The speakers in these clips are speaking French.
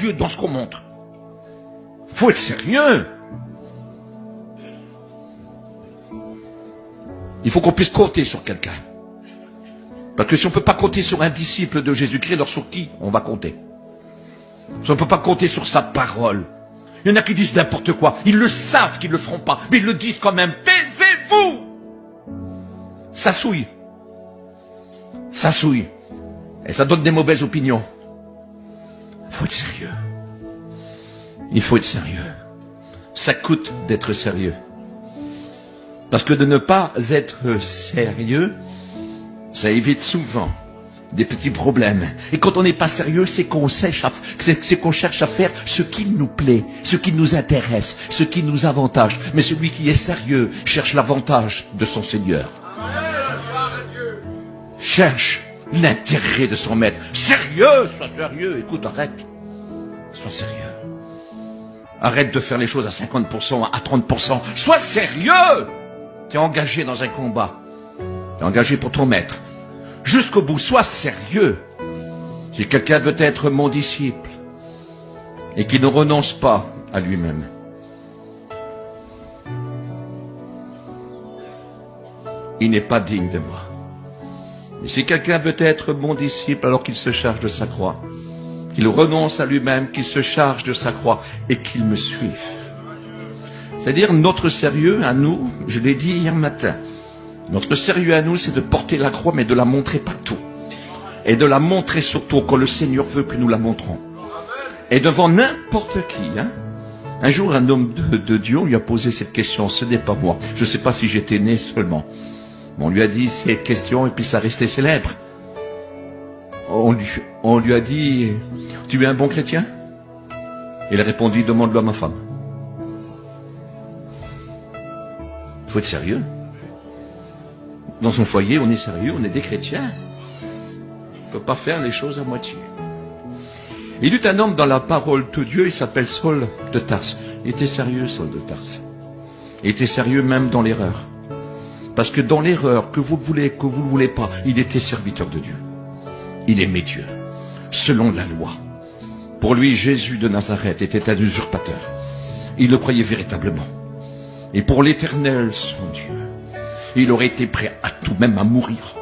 sérieux dans ce qu'on montre. Faut être sérieux. Il faut qu'on puisse compter sur quelqu'un. Parce que si on ne peut pas compter sur un disciple de Jésus-Christ, alors sur qui on va compter? Si on ne peut pas compter sur sa parole. Il y en a qui disent n'importe quoi. Ils le savent qu'ils ne le feront pas, mais ils le disent quand même. Taisez-vous! Ça souille. Ça souille. Et ça donne des mauvaises opinions. Il faut être sérieux. Il faut être sérieux. Ça coûte d'être sérieux. Parce que de ne pas être sérieux, ça évite souvent des petits problèmes. Et quand on n'est pas sérieux, c'est qu'on cherche à faire ce qui nous plaît, ce qui nous intéresse, ce qui nous avantage. Mais celui qui est sérieux cherche l'avantage de son Seigneur. Cherche l'intérêt de son maître. Sérieux, sois sérieux. Écoute, arrête. Sois sérieux. Arrête de faire les choses à 50%, à 30%. Sois sérieux. Tu es engagé dans un combat. Tu es engagé pour ton maître. Jusqu'au bout, sois sérieux. Si quelqu'un veut être mon disciple et qui ne renonce pas à lui-même, il n'est pas digne de moi. Mais si quelqu'un veut être mon disciple alors qu'il se charge de sa croix, qu'il renonce à lui-même, qu'il se charge de sa croix et qu'il me suive. C'est-à-dire notre sérieux à nous, je l'ai dit hier matin, notre sérieux à nous, c'est de porter la croix, mais de la montrer partout. Et de la montrer surtout quand le Seigneur veut que nous la montrons. Et devant n'importe qui. Un jour, un homme de Dieu lui a posé cette question. Ce n'est pas moi. Je ne sais pas si j'étais né seulement. On lui a dit cette question et puis ça restait célèbre. On lui a dit, tu es un bon chrétien? Il a répondu, demande-le à ma femme. Il faut être sérieux. Dans son foyer, on est sérieux, on est des chrétiens. On ne peut pas faire les choses à moitié. Il y eut un homme dans la parole de Dieu, il s'appelle Saul de Tarse. Il était sérieux, Saul de Tarse. Il était sérieux même dans l'erreur. Parce que dans l'erreur, que vous le voulez, que vous ne le voulez pas, il était serviteur de Dieu. Il aimait Dieu, selon la loi. Pour lui, Jésus de Nazareth était un usurpateur. Il le croyait véritablement. Et pour l'Éternel, son Dieu, il aurait été prêt à tout, même à mourir.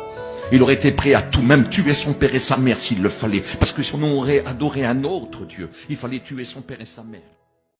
Il aurait été prêt à tout, même tuer son père et sa mère s'il le fallait. Parce que si on aurait adoré un autre Dieu, il fallait tuer son père et sa mère.